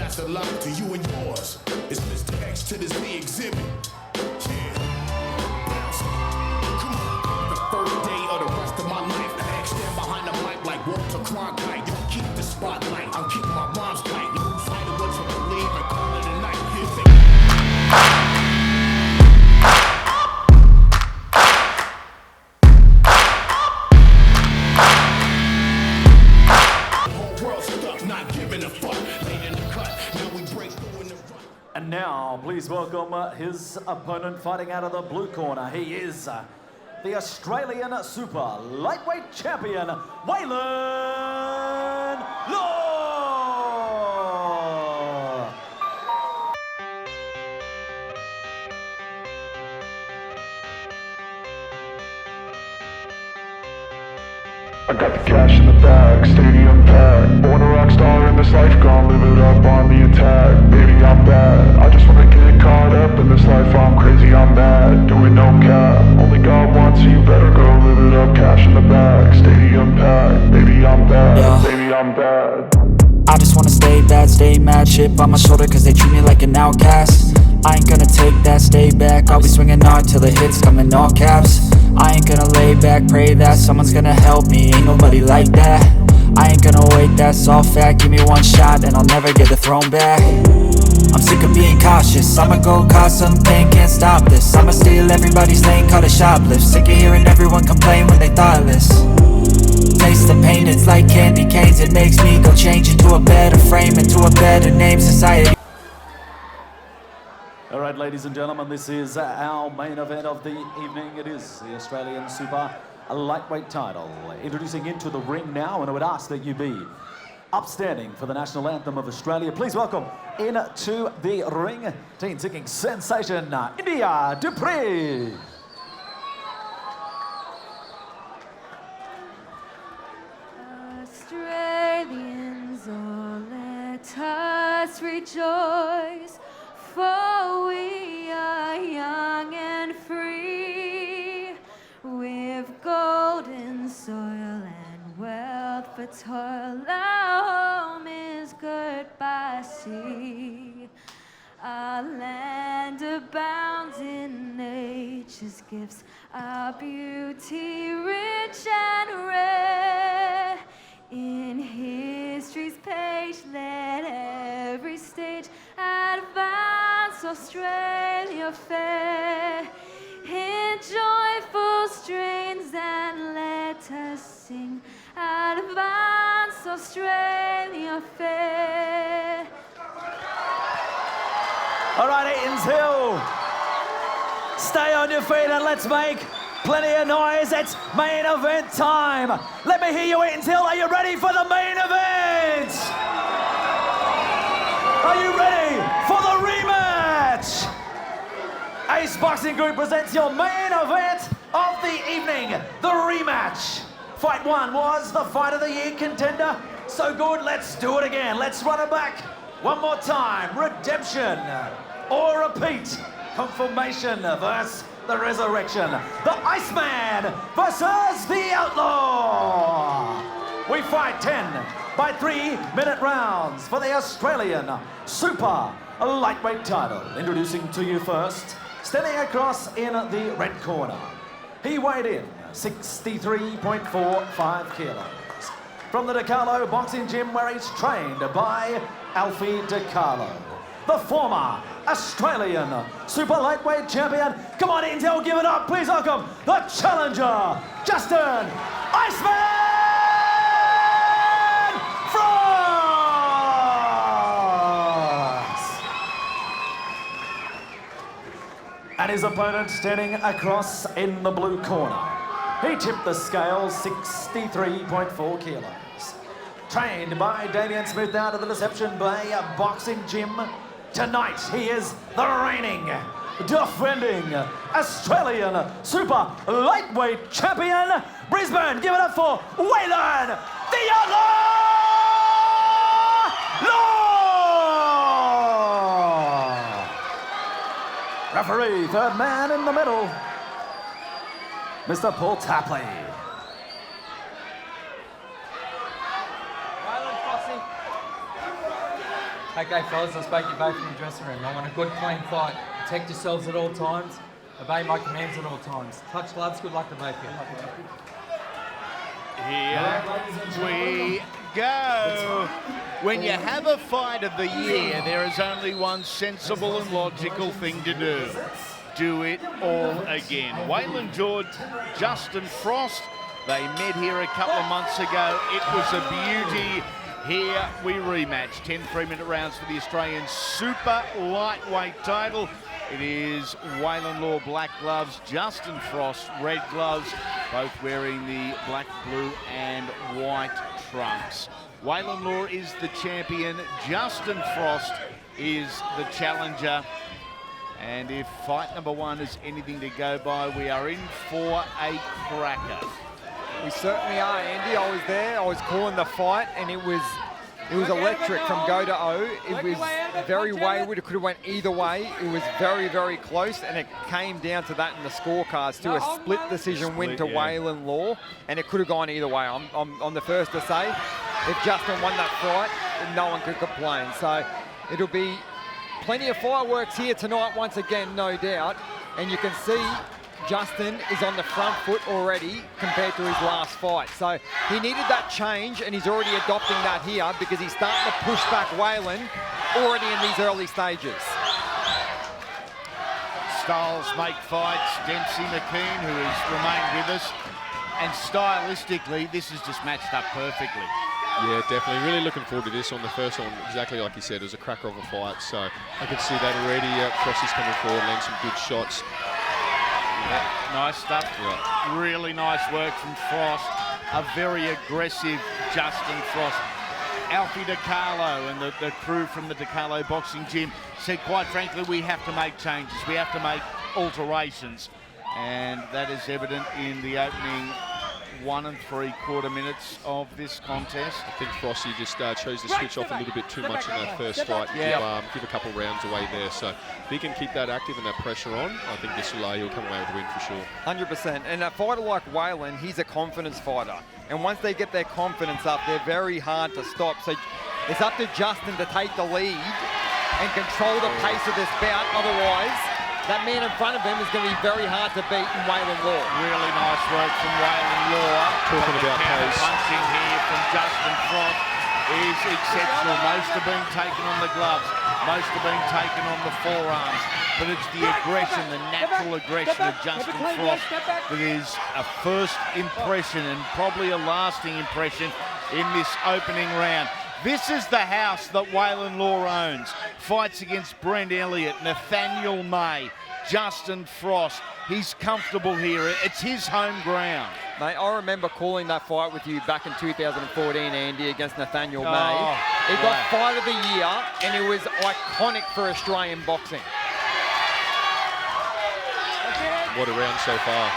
That's a lot to you and yours. It's Mr. X to this B exhibit. Yeah. Bounce. Come on. The first day of the rest of my life. I stand behind the mic like Walter Cronkite. Don't keep the spotlight. I'm keeping my rhymes tight. Lose sight of what you believe and call it a night. And now, please welcome his opponent fighting out of the blue corner. He is the Australian Super Lightweight Champion, Waylon Law! I got the cash in the bag, stadium packed. Born a rock star in this life, gon' live it up on the attack. Baby, I'm bad, I just wanna get caught up in this life. I'm crazy, I'm mad, doing no cap. Only God wants, so you better go live it up. Cash in the bag, stadium packed. Baby, I'm bad, yeah. Baby, I'm bad. I just wanna stay bad, stay mad. Chip on my shoulder cause they treat me like an outcast. I ain't gonna take that, stay back. I'll be swinging hard till the hits come in all caps. I ain't gonna lay back, pray that someone's gonna help me. Ain't nobody like that. I ain't gonna wait, that's all fact. Give me one shot and I'll never get the throne back. I'm sick of being cautious, I'ma go cause some pain, can't stop this. I'ma steal everybody's lane, call it shoplift. Sick of hearing everyone complain when they thoughtless. Taste the pain, it's like candy canes. It makes me go change into a better frame, into a better name, society. All right, ladies and gentlemen, this is our main event of the evening. It is the Australian Super Lightweight title. Introducing into the ring now, and I would ask that you be upstanding for the national anthem of Australia. Please welcome into the ring, teen singing sensation, India Dupree. Australians, oh, let us rejoice, for we are young and free, with golden soil and wealth for toil. Our home is good by sea. Our land abounds in nature's gifts, our beauty rich and rare. In history's page, let every stage advance Australia fair. In joyful strains and let us sing, advance Australia fair. All right, Eaton's Hill, stay on your feet and let's make plenty of noise. It's main event time. Let me hear you, Eaton's Hill. Are you ready for the main event? Are you ready for the rematch? Ace Boxing Group presents your main event of the evening, the rematch. Fight one was the Fight of the Year contender. So good, let's do it again. Let's run it back one more time. Redemption or repeat. Confirmation versus the Resurrection. The Iceman versus the Outlaw. We fight 10 by 3-minute rounds for the Australian Super Lightweight title. Introducing to you first, standing across in the red corner. He weighed in 63.45 kilos. From the DeCarlo Boxing Gym where he's trained by Alfie DeCarlo. The former Australian Super Lightweight Champion. Come on, Intel, give it up. Please welcome the challenger, Justin Iceman France! And his opponent standing across in the blue corner. He tipped the scale 63.4 kilos. Trained by Damien Smith out of the Deception Bay Boxing Gym. Tonight, he is the reigning, defending Australian Super Lightweight Champion. Brisbane, give it up for Waylon the Outlaw Law! Referee, third man in the middle, Mr. Paul Tapley. Okay, fellas, I spoke you both in the dressing room. I want a good, clean fight. Protect yourselves at all times. Obey my commands at all times. Touch gloves. Good luck to both of you. Here we go. When you have a fight of the year, there is only one sensible and logical thing to do. Do it all again. Waylon George, Justin Frost, they met here a couple of months ago. It was a beauty. Here we rematch. 10 3-minute rounds for the Australian super lightweight title. It is Waylon Law black gloves, Justin Frost red gloves, both wearing the black, blue and white trunks. Waylon Law is the champion, Justin Frost is the challenger. And if fight number one is anything to go by, we are in for a cracker. We certainly are, Andy. I was there, I was calling the fight, and it was electric from go to O. It was very wayward. It could have went either way. It was very, very close, and it came down to that in the scorecards too. A split decision win to Waylon Law, and it could have gone either way. I'm the first to say, if Justin won that fight, no one could complain. So it'll be plenty of fireworks here tonight once again, no doubt. And you can see Justin is on the front foot already compared to his last fight. So he needed that change, and he's already adopting that here because he's starting to push back Waylon already in these early stages. Styles make fights. Dempsey McKean, who has remained with us. And stylistically, this is just matched up perfectly. Yeah, definitely. Really looking forward to this. On the first one, exactly like you said, it was a cracker of a fight. So I can see that already. Frosty's coming forward, landing some good shots. Yeah, nice stuff. Yeah. Really nice work from Frost. A very aggressive Justin Frost. Alfie DiCarlo and the crew from the DiCarlo boxing gym said, quite frankly, we have to make changes. We have to make alterations. And that is evident in the opening 1 3/4 minutes of this contest. I think Frosty just chose to switch off a little bit too much in that first fight. Give a couple rounds away there. So if he can keep that active and that pressure on, I think this will he'll come away with a win for sure. 100%. And a fighter like Waylon, he's a confidence fighter. And once they get their confidence up, they're very hard to stop. So it's up to Justin to take the lead and control the pace of this bout. Otherwise, that man in front of him is going to be very hard to beat in Waylon Law. Really nice work from Waylon Law. Talking about pace. Punching here from Justin Frost is exceptional. Most have been taken on the gloves. Most have been taken on the forearms. But it's the aggression, the natural aggression of Justin Frost that is a first impression and probably a lasting impression in this opening round. This is the house that Waylon Law owns. Fights against Brent Elliott, Nathaniel May, Justin Frost. He's comfortable here. It's his home ground. Mate, I remember calling that fight with you back in 2014, Andy, against Nathaniel May. It got Fight of the Year, and it was iconic for Australian boxing. What a round so far.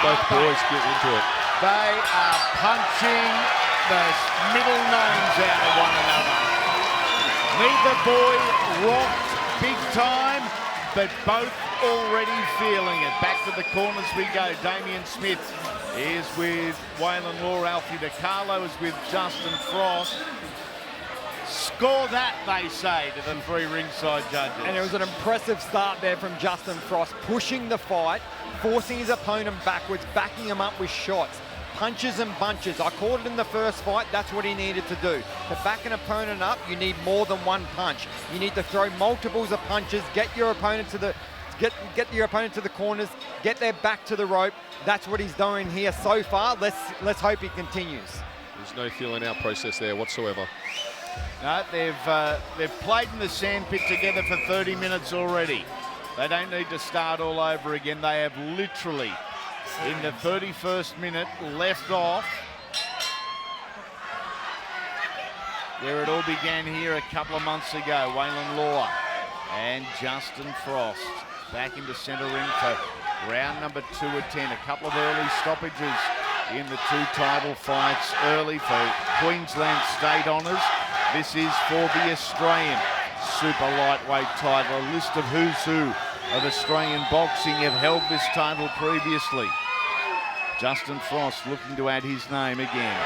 Both boys get into it. They are punching the middle names out of one another. Neither boy rocked big time, but both already feeling it. Back to the corners we go. Damien Smith is with Waylon Law. Alfie DiCarlo is with Justin Frost. Score that, they say, to the three ringside judges. And it was an impressive start there from Justin Frost, pushing the fight, forcing his opponent backwards, backing him up with shots. Punches and bunches. I called it in the first fight. That's what he needed to do. To back an opponent up, you need more than one punch. You need to throw multiples of punches. Get your opponent to the corners. Get their back to the rope. That's what he's doing here so far. Let's hope he continues. There's no feeling out process there whatsoever. No, they've played in the sandpit together for 30 minutes already. They don't need to start all over again. They have literally, in the 31st minute, left off where it all began here a couple of months ago. Waylon Law and Justin Frost back into centre ring for round number 2 of 10. A couple of early stoppages in the two title fights early for Queensland State Honours. This is for the Australian super lightweight title. A list of who's who of Australian boxing have held this title previously. Justin Frost looking to add his name again.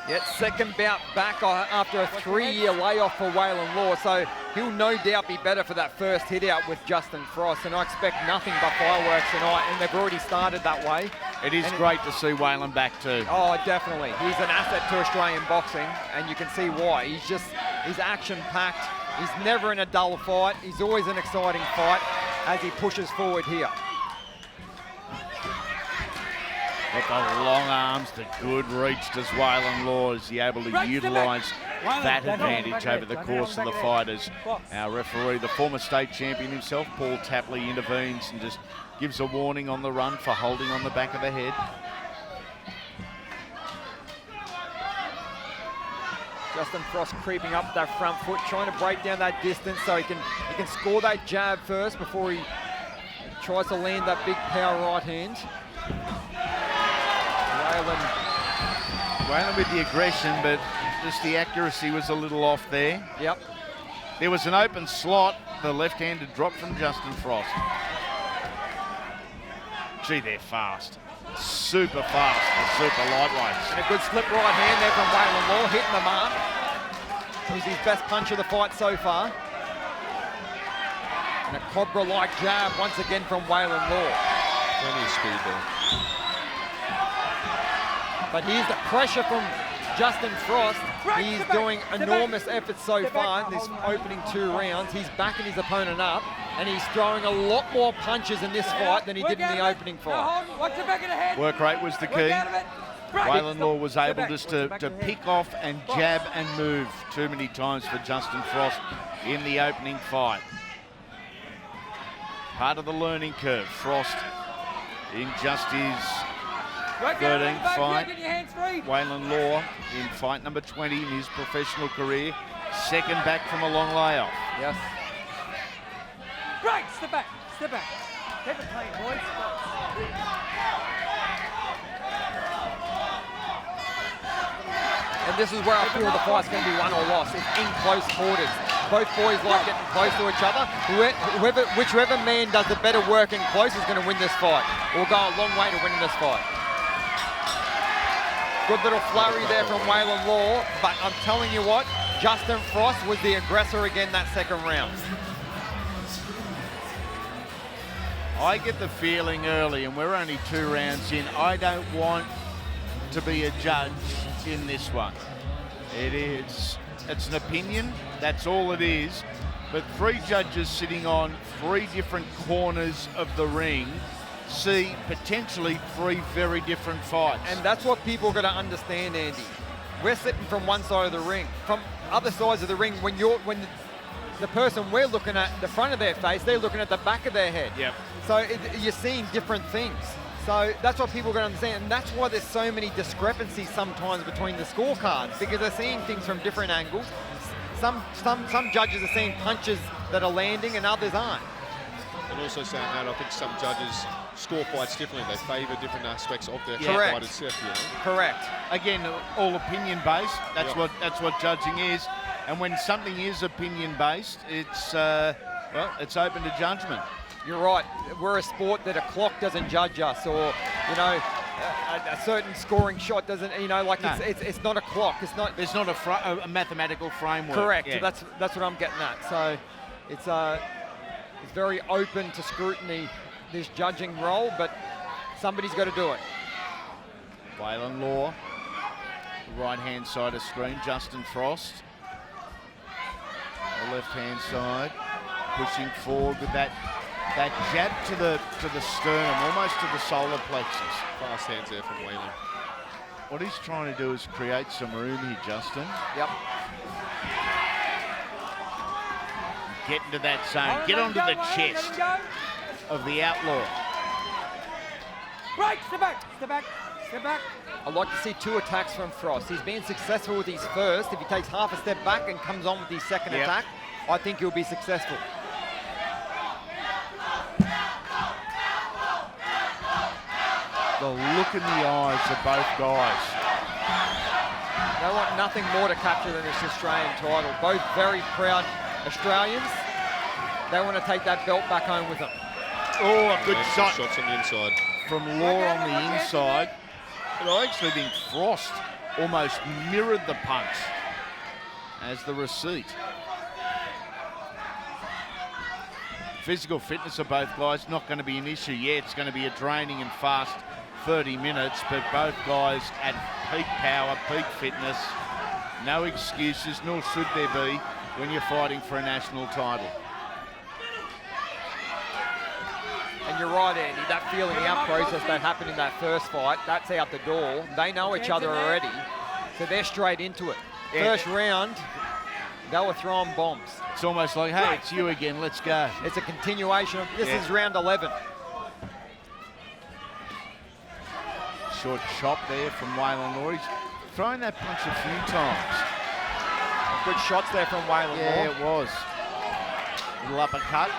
Yet second bout back after a 3-year layoff for Waylon Law, so he'll no doubt be better for that first hit out with Justin Frost, and I expect nothing but fireworks tonight, and they've already started that way. It is great to see Waylon back too. Oh, definitely. He's an asset to Australian boxing, and you can see why. He's action-packed. He's never in a dull fight. He's always an exciting fight as he pushes forward here. Got the long arms, the good reach does Waylon Law. Is he able to utilise that advantage over the course of the fight as our referee, the former state champion himself, Paul Tapley, intervenes and just gives a warning on the run for holding on the back of the head. Justin Frost creeping up that front foot, trying to break down that distance so he can score that jab first before he tries to land that big power right hand. Waylon with the aggression, but just the accuracy was a little off there. Yep. There was an open slot. The left-handed drop from Justin Frost. Gee, they're fast. Super fast, the super lightweights. And a good slip right hand there from Waylon Law, hitting the mark. It was his best punch of the fight so far. And a cobra-like jab once again from Waylon Law. Plenty of speed there. But here's the pressure from Justin Frost. He's doing enormous efforts so far in this opening 2 rounds. He's backing his opponent up, and he's throwing a lot more punches in this fight than he did in the opening fight. Work rate was the key. Waylon Law was able just to pick off and jab and move too many times for Justin Frost in the opening fight. Part of the learning curve. Frost in just his 13th fight. Waylon Law in fight number 20 in his professional career. Second back from a long layoff. Yes. Right, step back, step back. Keep it clean, boys. And this is where I feel the fight's going to be won or lost. It's in close quarters. Both boys like getting close to each other. Whichever man does the better work in close is going to win this fight. Will go a long way to winning this fight. Good little flurry there from Waylon Law, but I'm telling you what, Justin Frost was the aggressor again that second round. I get the feeling early, and we're only 2 rounds in, I don't want to be a judge in this one. It's an opinion, that's all it is. But 3 judges sitting on 3 different corners of the ring see potentially 3 very different fights. And that's what people are going to understand, Andy. We're sitting from one side of the ring. From other sides of the ring, when the person we're looking at the front of their face, they're looking at the back of their head. Yep. So you're seeing different things. So that's what people are going to understand, and that's why there's so many discrepancies sometimes between the scorecards, because they're seeing things from different angles. Some judges are seeing punches that are landing and others aren't. And also saying that, I think some judges score fights differently. They favour different aspects of their Correct. fight itself. You know? Correct. Again, all opinion based. That's what judging is. And when something is opinion based, it's it's open to judgment. You're right. We're a sport that a clock doesn't judge us, or a certain scoring shot doesn't. It's not a clock. It's not. There's not a mathematical framework. Correct. Yeah. That's what I'm getting at. So it's very open to scrutiny, this judging role, but somebody's got to do it. Waylon Law, the right-hand side of screen. Justin Frost, the left-hand side, pushing forward with that jab to the sternum, almost to the solar plexus. Fast hands there from Waylon. What he's trying to do is create some room here, Justin. Yep. Get into that zone. Get onto the chest of the outlaw. Right, step back, step back, step back. I'd like to see 2 attacks from Frost. He's been successful with his first. If he takes half a step back and comes on with his second attack, I think he'll be successful. The look in the eyes of both guys. They want nothing more to capture than this Australian title. Both very proud Australians. They want to take that belt back home with them. Oh, a good shot. Shots on the inside. From Law on the inside. But I actually think Frost almost mirrored the punch as the receipt. Physical fitness of both guys not going to be an issue yet. It's going to be a draining and fast 30 minutes, but both guys at peak power, peak fitness. No excuses, nor should there be when you're fighting for a national title. And you're right, Andy, that feeling out process that happened in that first fight, that's out the door. They know each other already, so they're straight into it. Yeah. First round, they were throwing bombs. It's almost like, hey, it's you again, let's go. It's a continuation of, this Yeah. is round 11. Short chop there from Waylon Law. He's thrown that punch a few times. Good shots there from Waylon Yeah, Law. it was. Little uppercut.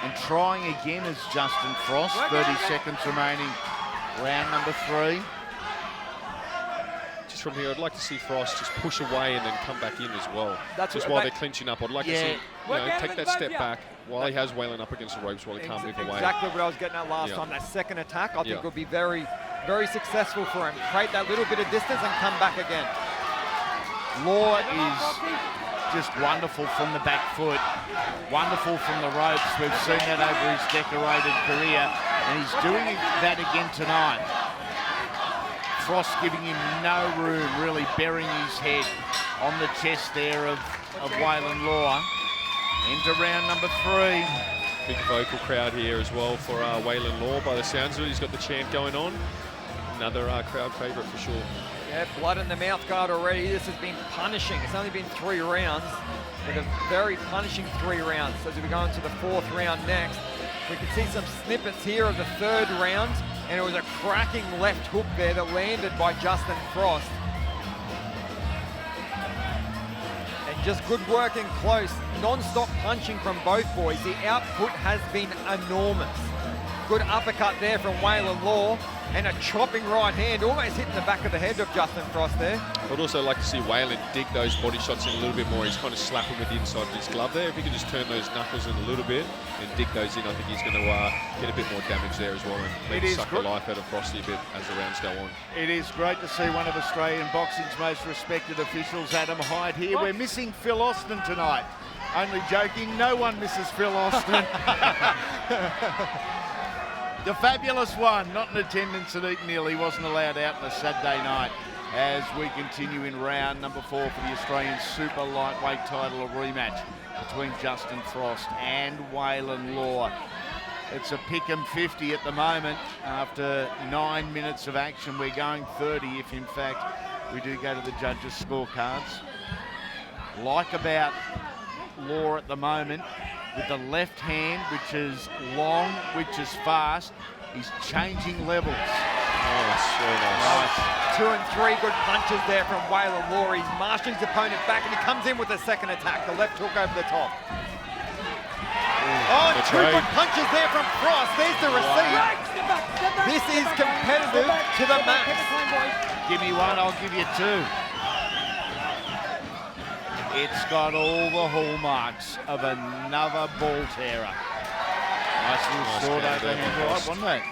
And trying again is Justin Frost. 30 seconds remaining. Round number 3. Just from here, I'd like to see Frost just push away and then come back in as well. That's just what- while that- they're clinching up. I'd like to see, take that step back while he has Waylon up against the ropes while he can't move away. Exactly what I was getting at last Yeah. time. That second attack, I think Yeah. would be very, very successful for him. Create that little bit of distance and come back again. Law is just wonderful from the back foot. Wonderful from the ropes. We've seen that over his decorated career. And he's doing that again tonight. Frost giving him no room, really burying his head on the chest there of Waylon Law. Into round number 3. Big vocal crowd here as well for Waylon Law. By the sounds of it, he's got the chant going on. Another crowd favourite for sure. Yeah, blood in the mouth guard already. This has been punishing. It's only been 3 rounds, but a very punishing 3 rounds. As we go into the 4th round next, we can see some snippets here of the 3rd round, and it was a cracking left hook there that landed by Justin Frost. And just good work in close, non-stop punching from both boys. The output has been enormous. Good uppercut there from Waylon Law, and a chopping right hand, almost hitting the back of the head of Justin Frost there. I'd also like to see Waylon dig those body shots in a little bit more. He's kind of slapping with the inside of his glove there. If he can just turn those knuckles in a little bit and dig those in, I think he's going to get a bit more damage there as well and maybe suck the life out of Frosty a bit as the rounds go on. It is great to see one of Australian boxing's most respected officials, Adam Hyde, here. We're missing Phil Austin tonight. Only joking, no one misses Phil Austin. The fabulous one, not in attendance at Eton Hill. He wasn't allowed out on a Saturday night as we continue in round number 4 for the Australian super lightweight title, a rematch between Justin Frost and Waylon Law. It's a pick-em 50 at the moment. After 9 minutes of action, we're going 30 if in fact we do go to the judges' scorecards. Like about Law at the moment, with the left hand, which is long, which is fast, he's changing levels. Nice, very nice. 2 and 3 good punches there from Waylon Law. He's marshalling his opponent back, and he comes in with a second attack, the left hook over the top. Oh, That's 2 right. good punches there from Frost. There's the receipt. This is competitive to the max. Give me one, I'll give you 2. It's got all the hallmarks of another ball tearer. Nice little sword game over there him, from right, Frost. wasn't it?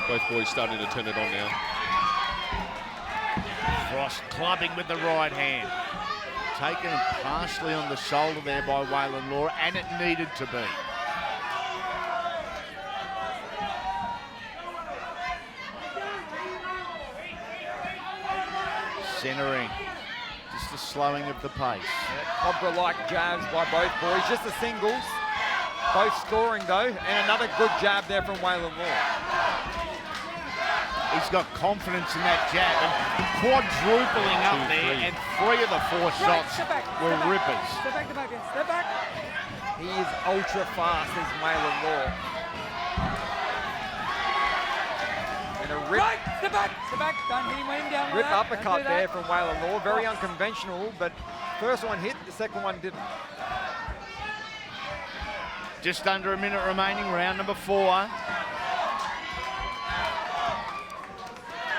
Both boys starting to turn it on now. Frost clubbing with the right hand. Taken partially on the shoulder there by Waylon Law, and it needed to be. Centering. Just a slowing of the pace. Cobra-like jabs by both boys, just the singles. Both scoring though, and another good jab there from Waylon Law. He's got confidence in that jab and quadrupling up there, and 3 of the 4 shots were rippers. Step back, step back. He is ultra fast, is Waylon Law. And a rip, Right, step back. Don't hit him when down like rip that. Don't uppercut do that. there from Waylon Law. Very unconventional, but first one hit, the second one didn't. Just under a minute remaining, round number 4.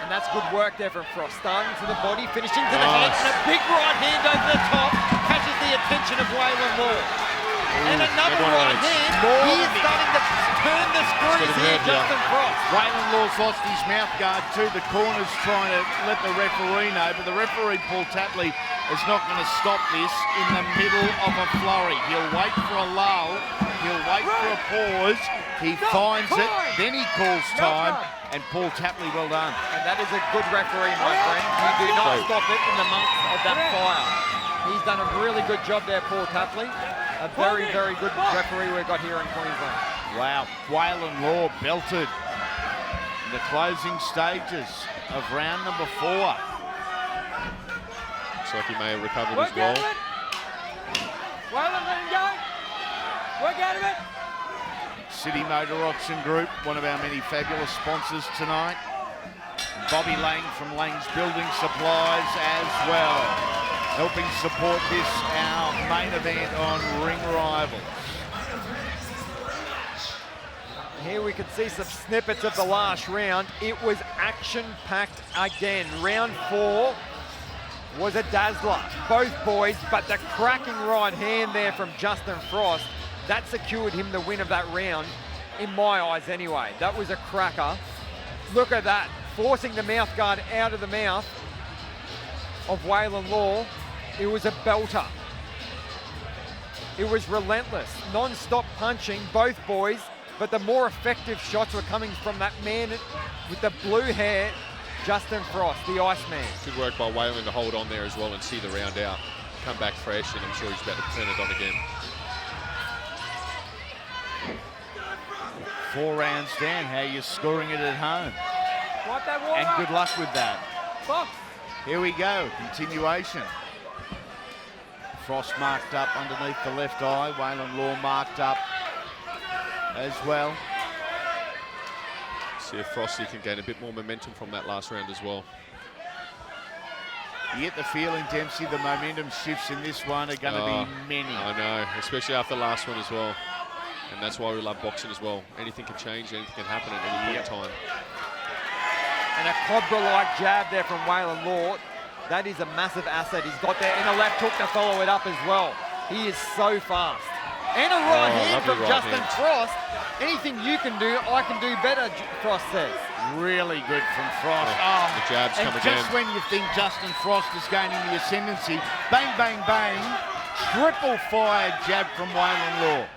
And that's good work there from Frost. Starting to the body, finishing to the head, and a big right hand over the top catches the attention of Waylon Law. And another right hand. He is starting to turn the screws here, Justin Frost. Waylon Law's lost his mouth guard too. The corner's trying to let the referee know, but the referee, Paul Tapley, is not going to stop this in the middle of a flurry. He'll wait for a lull. He'll wait for a pause. He finds it, then he calls time, and Paul Tapley, well done. And that is a good referee, my friend. You do not stop it in the months of that fire. He's done a really good job there, Paul Tapley. A very, very good referee we've got here in Queensland. Wow, Waylon Law belted in the closing stages of round number 4. Looks like he may have recovered as well. Waylon, let him go. Work out of it. City Motor Auction Group, one of our many fabulous sponsors tonight. Bobby Lang from Lang's Building Supplies as well, helping support this, our main event on Ring Rivals. Here we can see some snippets of the last round. It was action-packed again. Round 4 was a dazzler, both boys, but the cracking right hand there from Justin Frost, that secured him the win of that round, in my eyes anyway. That was a cracker. Look at that, forcing the mouth guard out of the mouth of Waylon Law. It was a belter. It was relentless, non-stop punching, both boys, but the more effective shots were coming from that man with the blue hair, Justin Frost, the Iceman. Good work by Waylon to hold on there as well and see the round out. Come back fresh, and I'm sure he's about to turn it on again. 4 rounds down, how you're scoring it at home. Wipe that water And up. good luck with that. Box. Here we go, continuation. Frost marked up underneath the left eye. Waylon Law marked up as well. See if Frosty can gain a bit more momentum from that last round as well. You get the feeling, Dempsey, the momentum shifts in this one are going to be many. I know, especially after the last one as well. And that's why we love boxing as well. Anything can change, anything can happen at any point in time. And a cobra-like jab there from Waylon Law. That is a massive asset he's got there. And a left hook to follow it up as well. He is so fast. And a right hand from Justin Frost. Anything you can do, I can do better, Frost says. Really good from Frost. The jabs and come just again. when you think Justin Frost is gaining the ascendancy, bang, bang, bang, triple fire jab from Waylon Law.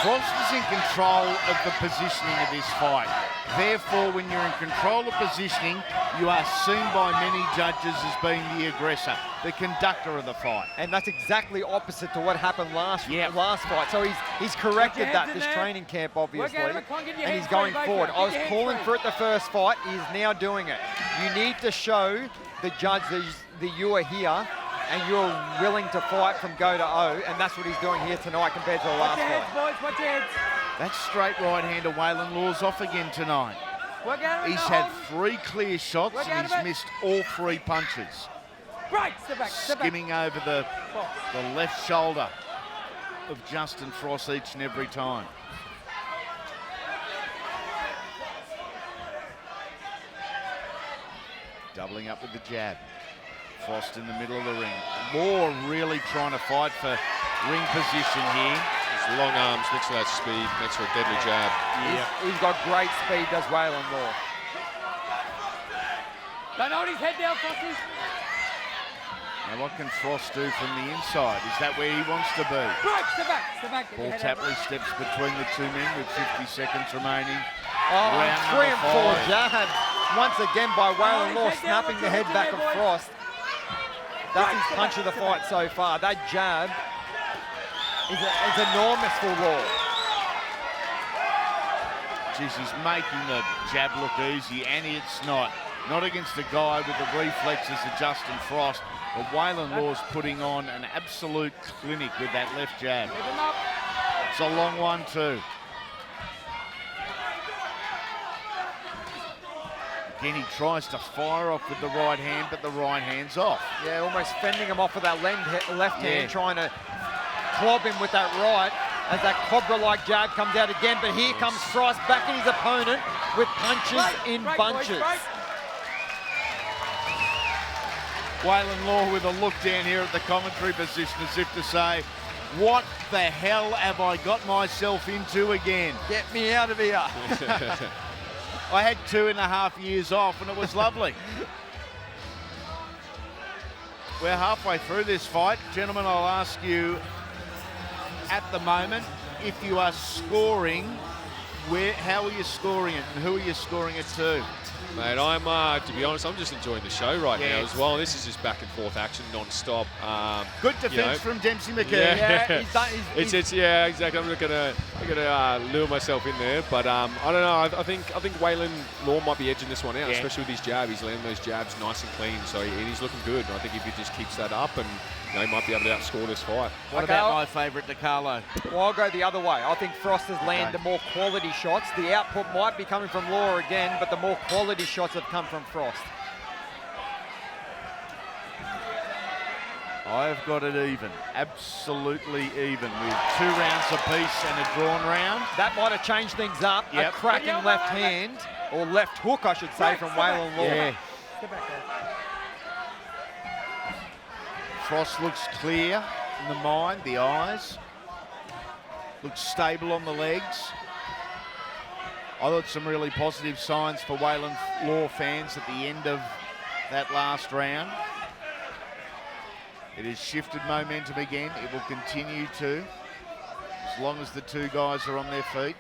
Frost is in control of the positioning of this fight. Therefore, when you're in control of positioning, you are seen by many judges as being the aggressor, the conductor of the fight. And that's exactly opposite to what happened last fight. So he's corrected that this training camp, obviously, and he's going forward. I was calling for it the first fight. He's now doing it. You need to show the judge that you are here and you're willing to fight from go to O, and that's what he's doing here tonight compared to the last fight. Boys, watch your heads. That straight right hand of Waylon Law's off again tonight. He's had 3 clear shots and he's missed all 3 punches. Right, step back, Skimming over the left shoulder of Justin Frost each and every time. Doubling up with the jab. Frost in the middle of the ring. Law really trying to fight for ring position here. His long arms next to that speed, next to a deadly jab. He's got great speed, does Waylon Law. Don't hold his head down, Frosty. Now what can Frost do from the inside? Is that where he wants to be? Right, step back, step back. Paul Tapley steps between the 2 men with 50 seconds remaining. Oh, Round 3 and 4 number 5. jab. Once again by Waylon Law, snapping the head back of Frost. That's his punch of the fight so far. That jab is enormous for Law. Jeez, he's making the jab look easy, and it's not. Not against a guy with the reflexes of Justin Frost, but Waylon Law's putting on an absolute clinic with that left jab. It's a long one too. Again, he tries to fire off with the right hand, but the right hand's off. Yeah, almost fending him off with that left hand, trying to clob him with that right as that cobra-like jab comes out again. But here comes Frost back at his opponent with punches in bunches. Waylon Law with a look down here at the commentary position as if to say, what the hell have I got myself into again? Get me out of here. I had 2.5 years off and it was lovely. We're halfway through this fight. Gentlemen, I'll ask you at the moment, if you are scoring, how are you scoring it and who are you scoring it to? Mate, I'm, to be honest, I'm just enjoying the show right now as well. This is just back and forth action non-stop. Good defence from Dempsey McKee. Yeah, he's it's yeah, exactly. I'm not gonna lure myself in there, but I don't know. I think Waylon Law might be edging this one out, especially with his jab. He's landing those jabs nice and clean, so he's looking good. And I think if he just keeps that up, and he might be able to outscore this fight. What about my favourite, DiCarlo? Well, I'll go the other way. I think Frost has landed the more quality shots. The output might be coming from Law again, but the more quality shots have come from Frost. I've got it even, absolutely even, with 2 rounds apiece and a drawn round. That might have changed things up. A cracking left hand, or left hook, I should say, from Waylon Law. Yeah. Step back there. Frost looks clear in the mind, the eyes. Looks stable on the legs. I thought some really positive signs for Waylon Law fans at the end of that last round. It has shifted momentum again. It will continue to, as long as the two guys are on their feet.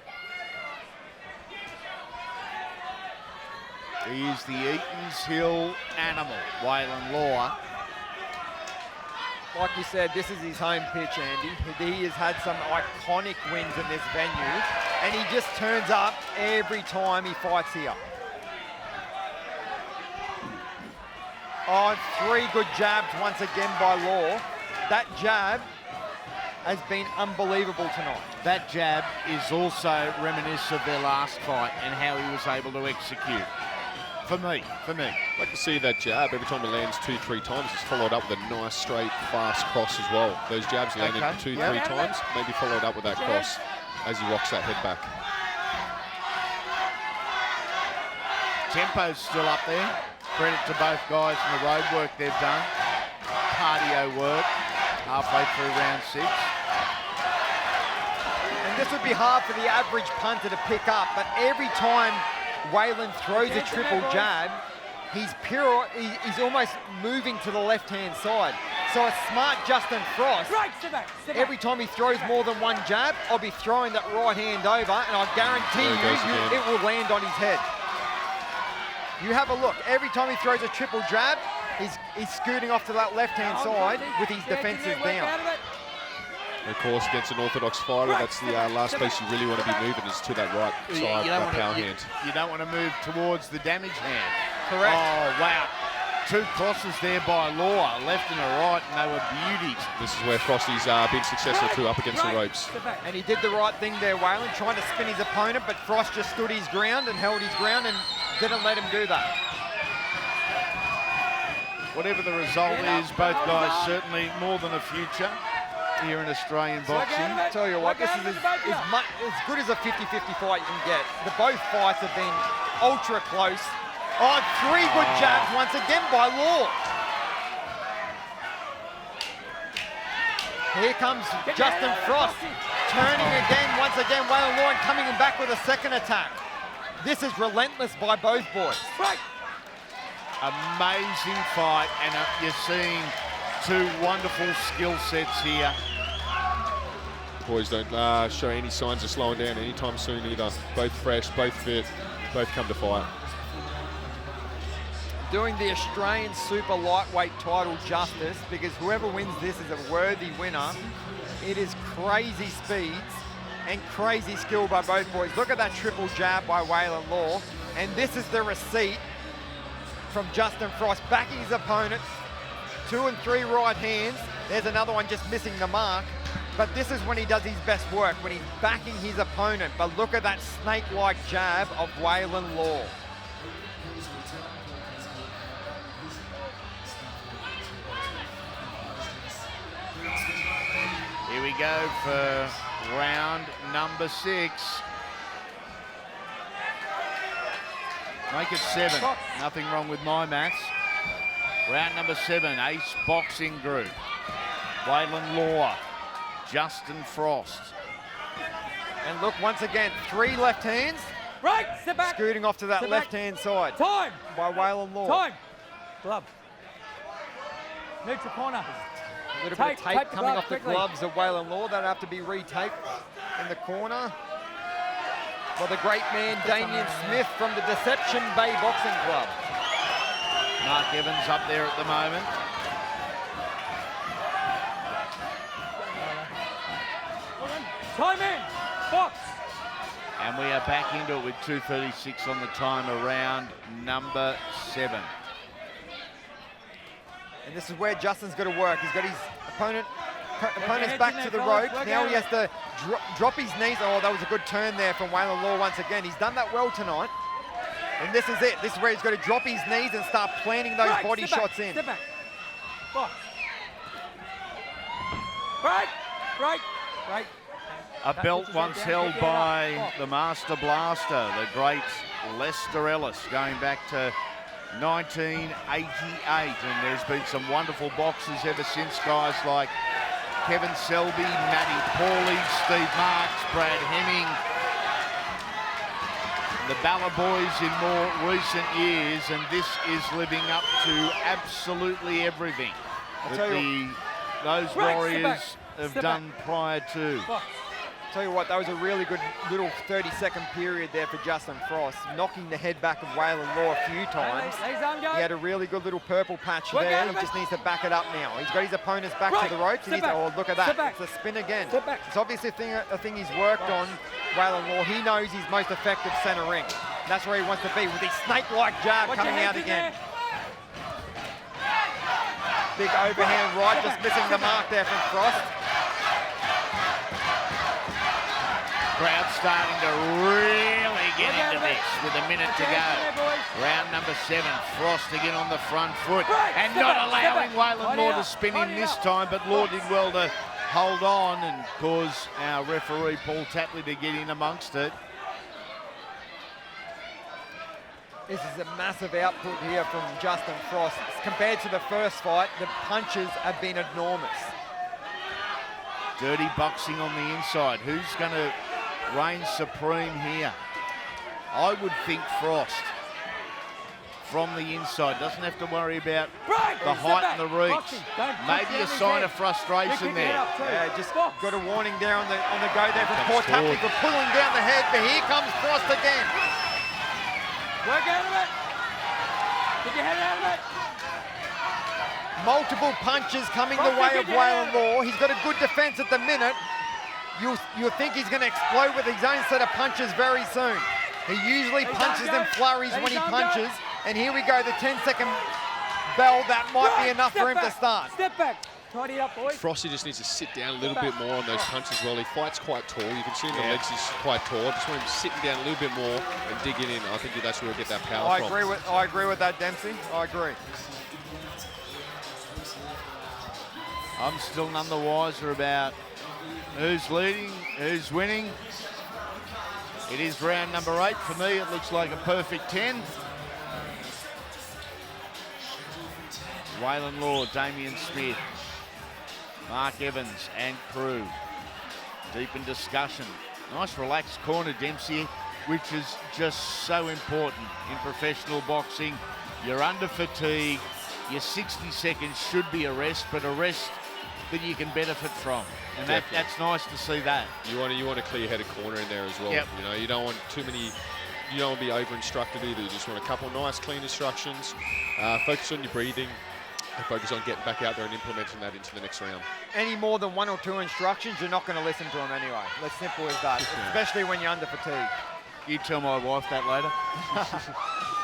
He is the Eatonshill animal, Waylon Law. Like you said, this is his home pitch, Andy. He has had some iconic wins in this venue, and he just turns up every time he fights here. Oh, 3 good jabs once again by Law. That jab has been unbelievable tonight. That jab is also reminiscent of their last fight and how he was able to execute. For me. I'd like to see that jab every time it lands 2-3 times. It's followed up with a nice, straight, fast cross as well. Those jabs landed 2-3 times, maybe followed up with that cross as he rocks that head back. Tempo's still up there. Credit to both guys and the road work they've done. Cardio work halfway through round 6. And this would be hard for the average punter to pick up, but every time Waylon throws a triple jab, he's almost moving to the left-hand side. So a smart Justin Frost, every time he throws more than one jab, I'll be throwing that right hand over, and I guarantee you it will land on his head. You have a look. Every time he throws a triple jab, he's scooting off to that left-hand side with his defenses down. Of course, against an orthodox fighter, that's the last place you really want to be moving, is to that right side, that power hand. You don't want to move towards the damage hand. Correct. Oh, wow. 2 crosses there by Law, left and a right, and they were beauties. This is where Frosty's been successful too, up against the ropes. And he did the right thing there, Waylon, trying to spin his opponent, but Frost just stood his ground and held his ground and didn't let him do that. Whatever the result is, both guys certainly more than a future here in Australian boxing. Tell you what, this is as good as a 50-50 fight you can get. Both fights have been ultra close. Oh, 3 good jabs once again by Law. Here comes Justin Frost, turning again, once again, Waylon Law, and coming back with a second attack. This is relentless by both boys. Amazing fight, and you're seeing 2 wonderful skill sets here. Boys don't show any signs of slowing down anytime soon either. Both fresh, both fit, both come to fight. Doing the Australian super lightweight title justice, because whoever wins this is a worthy winner. It is crazy speeds and crazy skill by both boys. Look at that triple jab by Waylon Law, and this is the receipt from Justin Frost, backing his opponent. 2 and 3 right hands. There's another one just missing the mark. But this is when he does his best work, when he's backing his opponent. But look at that snake-like jab of Waylon Law. Here we go for round number 6. Make it 7. Nothing wrong with my maths. Round number 7, Ace Boxing Group. Waylon Law, Justin Frost. And look, once again, 3 left hands. Right, step back. Scooting off to that Step back. left-hand side. Time. By Waylon Law. Time. Glove. Neutral corner. A little bit of tape Tape the coming glove off the quickly. gloves of Waylon Law. That'll have to be retaped in the corner. By the great man Damien Smith from the Deception Bay Boxing Club. Mark Evans up there at the moment. Time in. Box. And we are back into it with 2:36 on the time around number 7. And this is where Justin's got to work. He's got his opponent's hands back in to there, the fellas. rope. Work Now out he of has to drop his knees. Oh, that was a good turn there from Waylon Law once again. He's done that well tonight. And this is it. This is where he's got to drop his knees and start planting those Right, body step shots back, in. Step back. Box. Right. Right. Right. A belt once held by the Master Blaster, the great Lester Ellis, going back to 1988. And there's been some wonderful boxers ever since, guys like Kevin Selby, Matty Pauly, Steve Marks, Brad Hemming. The Balla Boys in more recent years, and this is living up to absolutely everything I'll that tell you those Right, Warriors have Step done prior to. Box. Tell you what, that was a really good little 30-second period there for Justin Frost, knocking the head back of Waylon Law a few times. Legs on, go. He had a really good little purple patch Work there. out He of just it. needs to back it up now. He's got his opponents back Right. to the ropes. Step He needs to, back. oh, look at Step that. back. It's a spin again. Step back. It's obviously a thing he's worked on, Waylon Law. He knows he's most effective center ring. That's where he wants to be with his snake-like jab Watch your coming out hands in again. there. Big overhand right, just missing the mark there from Frost. Crowd starting to really get into this with a minute to go. Round number 7, Frost again on the front foot. Right, And step not back, allowing step back. Waylon Line Law it to up, spin line in it this up. time, but Law did well to hold on and cause our referee Paul Tapley to get in amongst it. This is a massive output here from Justin Frost. Compared to the first fight, the punches have been enormous. Dirty boxing on the inside. Who's going to reign supreme here? I would think Frost from the inside. Doesn't have to worry about Right. the Step height back. and the reach. Boxing. Don't touch Maybe a the sign head. of frustration Kick it there. up too. Yeah, just Box. got a warning there on the go there from Comes Paul Tapley forward. for pulling down the head, but here comes Frost again. Work out of it. Get your head out of it. Multiple punches coming the Boxing, way get of your head Waylon Law. He's got a good defense at the minute. You'll think he's going to explode with his own set of punches very soon. He usually punches and flurries when he punches. And here we go, the 10-second bell. That might be Right. enough Step for him to back. start. Step back. Tidy it up, boys. Frosty just needs to sit down a little bit more on those punches as well. He fights quite tall. You can see in the legs he's quite tall. I just want him sitting down a little bit more and digging in. I think that's where we'll get that power I from. agree with that, Dempsey. I agree. I'm still none the wiser about who's leading, who's winning. It is round number 8 for me. It looks like a perfect 10. Waylon Law, Damien Smith, Mark Evans and crew. Deep in discussion. Nice relaxed corner, Dempsey, which is just so important in professional boxing. You're under fatigue. Your 60 seconds should be a rest, but a rest that you can benefit from. And that's nice to see that. You want a clear-headed corner in there as well. Yep. You know, you don't want too many. You don't want to be over-instructed either. You just want a couple of nice, clean instructions. Focus on your breathing. And focus on getting back out there and implementing that into the next round. Any more than 1 or 2 instructions, you're not going to listen to them anyway. As simple as that, especially when you're under fatigue. You tell my wife that later.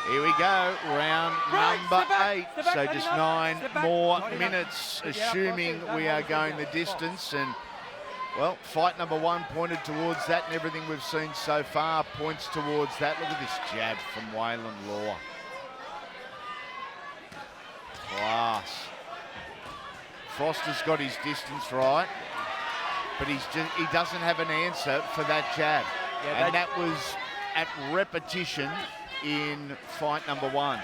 Here we go, round Right, number step back, 8. step back, So tidy just up, 9 step back, more tidy up. minutes, Get up, assuming boxing, we don't are hold going it the down. distance. And, well, fight number 1 pointed towards that, and everything we've seen so far points towards that. Look at this jab from Waylon Law. Class. Foster's got his distance right, but he doesn't have an answer for that jab. Yeah, and that was at repetition in fight number 1.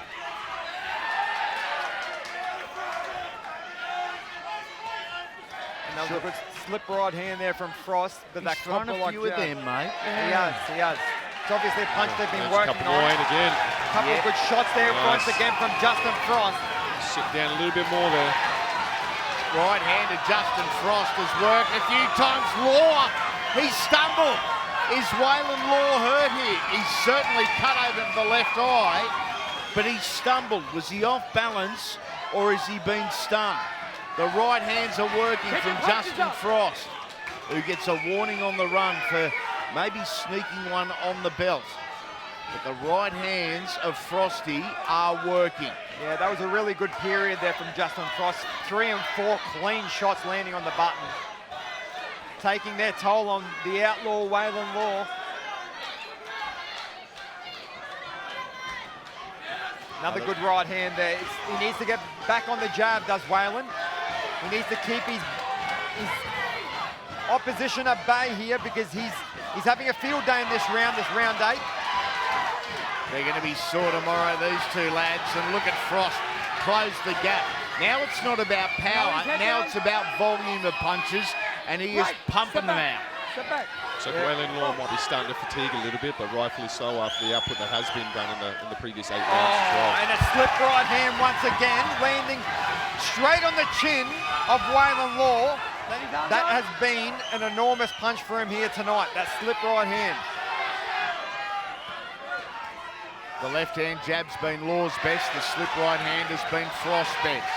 That was a good slip right hand there from Frost. But He's that thrown a few of jab. them, mate. He has. It's obviously a punch they've been There's a working couple more on. in again. A couple of good shots there once Nice. again from Justin Frost. Sit down a little bit more there. Right-handed Justin Frost has worked a few times. Law, he stumbled. Is Waylon Law hurt here? He's certainly cut open the left eye, but he stumbled. Was he off balance or has he been stunned? The right hands are working from Justin Frost, who gets a warning on the run for maybe sneaking one on the belt. But the right hands of Frosty are working. Yeah, that was a really good period there from Justin Frost. 3 and 4 clean shots landing on the button. Taking their toll on the outlaw Waylon Law. Another good right hand there. He needs to get back on the jab, does Waylon. He needs to keep his opposition at bay here because he's having a field day in this round 8. They're going to be sore tomorrow, these two lads, and look at Frost close the gap. Now it's not about power, now it's about volume of punches, and he is pumping them out. Step back. So Waylon Law might be starting to fatigue a little bit, but rightfully so after the output that has been done in the previous 8 rounds as well. And a slip right hand once again, landing straight on the chin of Waylon Law. That has been an enormous punch for him here tonight, that slip right hand. The left-hand jab's been Law's best. The slip right hand has been Frost's best.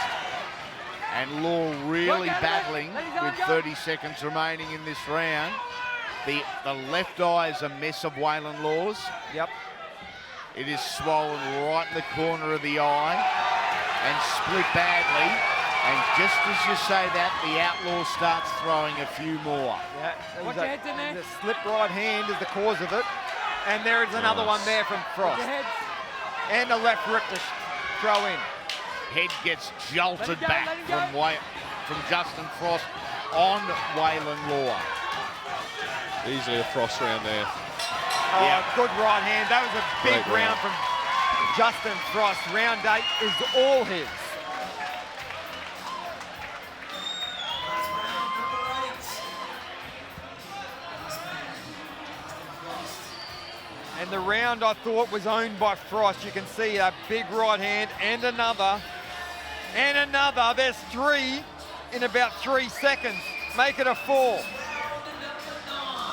And Law really battling with 30 seconds remaining in this round. The left eye is a mess of Waylon Law's. Yep. It is swollen right in the corner of the eye and split badly. And just as you say that, the outlaw starts throwing a few more. Yeah, Watch your heads in there. the slip right hand is the cause of it. And there is another one there from Frost. Your heads. And a left rip to throw in. Head gets jolted Let it go, back let it go. from Justin Frost on Waylon Law. Easily a Frost round there. Oh, Yeah. good right hand. That was a big Great round round. from Justin Frost. Round 8 is all his. And the round I thought was owned by Frost. You can see a big right hand and another. And another. There's 3 in about 3 seconds. Make it a 4.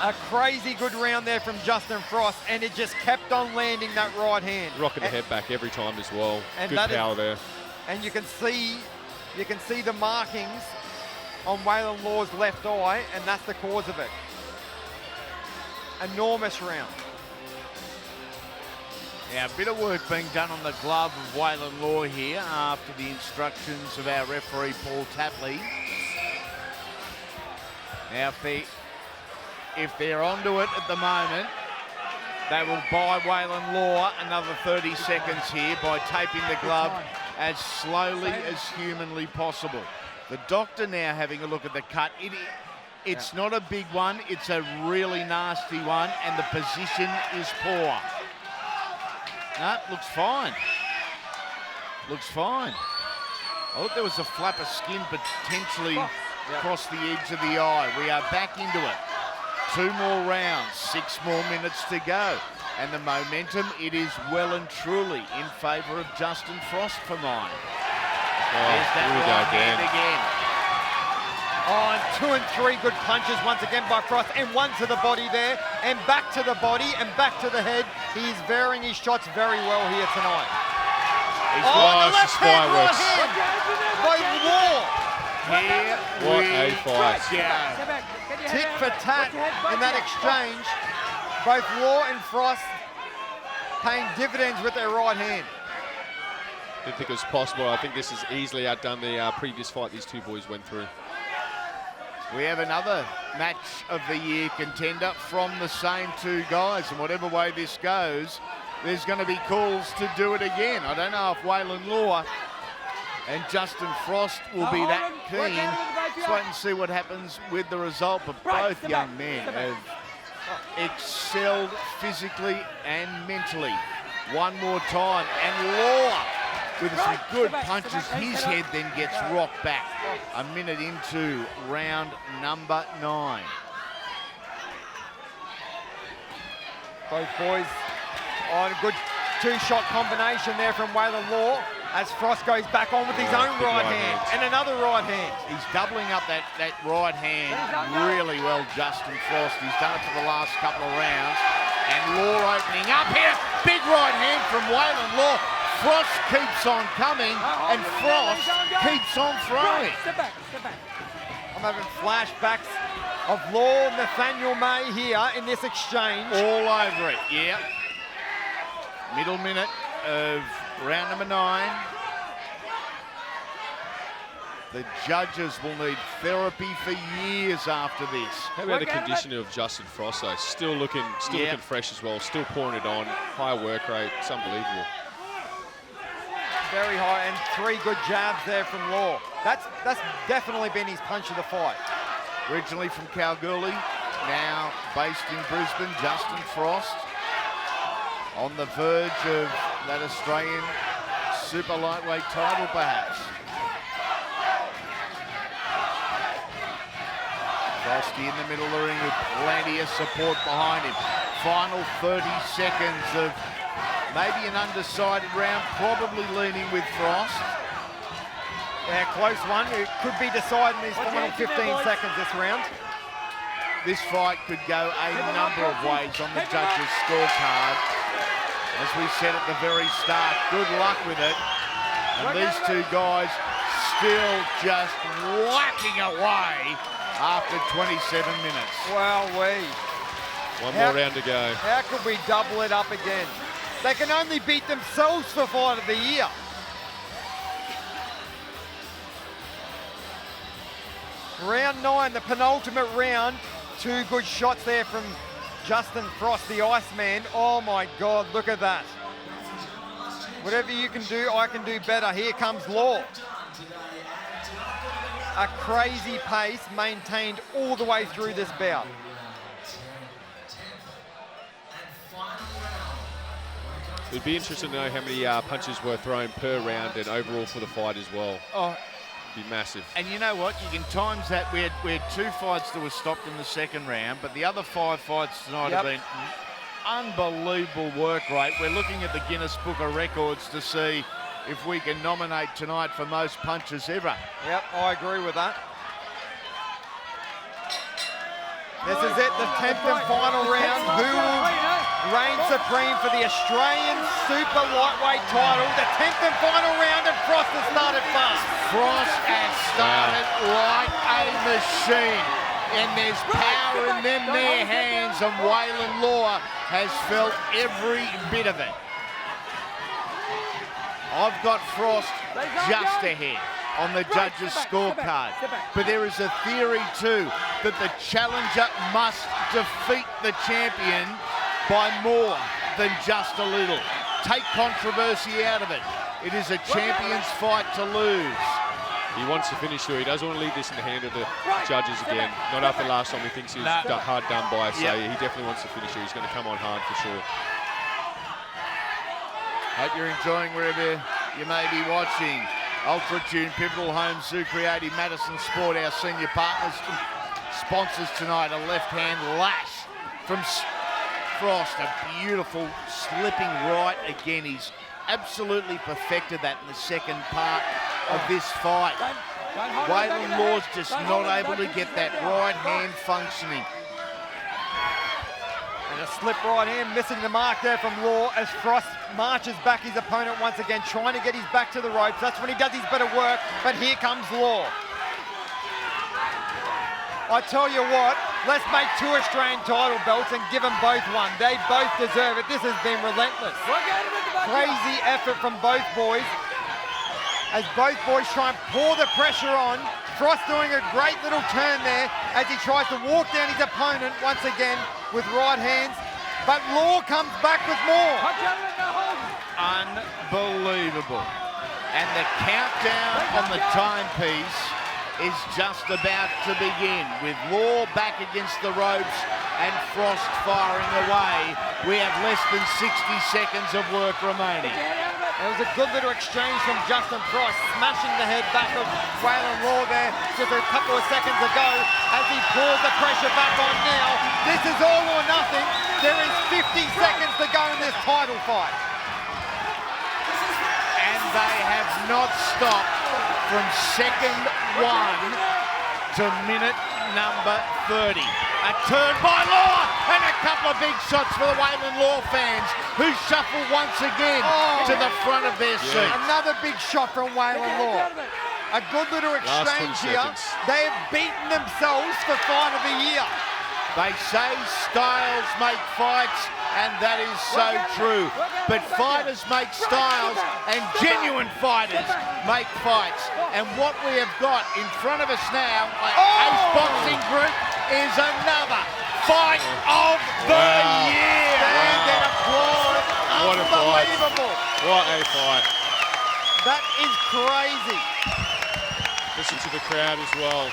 A crazy good round there from Justin Frost, and it just kept on landing that right hand. Rocking the head back every time as well. And Good that is- power there. And you can see the markings on Waylon Law's left eye, and that's the cause of it. Enormous round. Now, a bit of work being done on the glove of Waylon Law here after the instructions of our referee, Paul Tapley. Now, if they're onto it at the moment, they will buy Waylon Law another 30 seconds here by taping the glove as slowly as humanly possible. The doctor now having a look at the cut. It's not a big one, it's a really nasty one, and the position is poor. No, looks fine. Looks fine. I thought there was a flap of skin potentially across the edge of the eye. We are back into it. 2 more rounds, 6 more minutes to go. And the momentum, it is well and truly in favour of Justin Frost for mine. There's that here we go right hand again. Oh, and 2 and 3 good punches once again by Frost, and one to the body there, and back to the body, and back to the head. He's varying his shots very well here tonight. He's Oh, the Nice left hand right fireworks. hand by Law. Here What we a fight. go. Step back. Get your Tit head for out. tat Watch your head, in that watch it. exchange. Both Law and Frost paying dividends with their right hand. Didn't think it was possible. I think this has easily outdone the previous fight these two boys went through. We have another match of the year contender from the same 2 guys, and whatever way this goes, there's going to be calls to do it again. I don't know if Waylon Law and Justin Frost will be that keen. Let's wait and see what happens with the result, but both young men have excelled physically and mentally. One more time, and Law with some good punches. His head then gets rocked back a minute into round number 9. Both boys on a good two-shot combination there from Waylon Law as Frost goes back on with his own right hand and another right hand. He's doubling up that right hand really well, Justin Frost. He's done it for the last couple of rounds. And Law opening up here. Big right hand from Waylon Law. Frost keeps on coming and Frost keeps on throwing. Step back, step back. I'm having flashbacks of Law and Nathaniel May here in this exchange. All over it, yeah. Middle minute of round number 9. The judges will need therapy for years after this. How about the condition of Justin Frost though? Still looking fresh as well, still pouring it on, high work rate, it's unbelievable. Very high, and 3 good jabs there from Law. That's definitely been his punch of the fight. Originally from Kalgoorlie, now based in Brisbane, Justin Frost. On the verge of that Australian super lightweight title, perhaps. Frosty in the middle of the ring with plenty of support behind him. Final 30 seconds of maybe an undecided round, probably leaning with Frost. Yeah, close one. It could be decided in his final 15 seconds this round. This fight could go a number of ways on the judges' scorecard. As we said at the very start, good luck with it. And these two guys still just whacking away after 27 minutes. Well, One more round to go. How could we double it up again? They can only beat themselves for Fight of the Year. Round 9, the penultimate round. 2 good shots there from Justin Frost, the Iceman. Oh my God, look at that. Whatever you can do, I can do better. Here comes Law. A crazy pace maintained all the way through this bout. It'd be interesting to know how many punches were thrown per round and overall for the fight as well. Oh, be massive. And you know what? You can times that. We had 2 fights that were stopped in the second round, but the other 5 fights tonight have been unbelievable work rate. We're looking at the Guinness Book of Records to see if we can nominate tonight for most punches ever. Yep, I agree with that. This is it, the 10th and final round. Who will reign supreme for the Australian super lightweight title? The 10th and final round, and Frost has started fast. Frost has started like a machine. And there's power in them their hands, and Waylon Law has felt every bit of it. I've got Frost just ahead on the judges' scorecard. But there is a theory too that the challenger must defeat the champion by more than just a little. Take controversy out of it. It is a champion's fight to lose. He wants to finish through. He doesn't want to leave this in the hand of the judges again. Not after last time he thinks he was hard done by, so he definitely wants to finish here. He's going to come on hard for sure. Hope you're enjoying wherever you may be watching. Ultra Tune, Pivotal Home, Zoo Creative, Madison Sport, our senior partners, sponsors tonight. A left-hand lash from Frost, a beautiful slipping right again. He's absolutely perfected that in the second part of this fight. Waylon Law's just not able to get that right hand functioning. And a slip right hand, missing the mark there from Law as Frost marches back his opponent once again, trying to get his back to the ropes. That's when he does his better work, but here comes Law. I tell you what, let's make 2 Australian title belts and give them both one. They both deserve it. This has been relentless. Crazy effort from both boys as both boys try and pour the pressure on. Frost doing a great little turn there as he tries to walk down his opponent once again with right hands. But Law comes back with more. Unbelievable. And the countdown on the timepiece is just about to begin. With Law back against the ropes and Frost firing away, we have less than 60 seconds of work remaining. There was a good little exchange from Justin Frost, smashing the head back of Waylon Law there just a couple of seconds ago as he pulled the pressure back on now. This is all or nothing. There is 50 seconds to go in this title fight. And they have not stopped from second 1 to minute number 30. A turn by Law and a couple of big shots for the Waylon Law fans who shuffle once again to the front of their seats. Another big shot from Waylon Law. A good little exchange here. They have beaten themselves for fight of the year. They say styles make fights, and that is so true. But fighters make styles, and genuine fighters make fights. And what we have got in front of us now, Ace Boxing Group, is another fight of the year. Stand and applaud. What a fight. Unbelievable. What a fight. That is crazy. Listen to the crowd as well.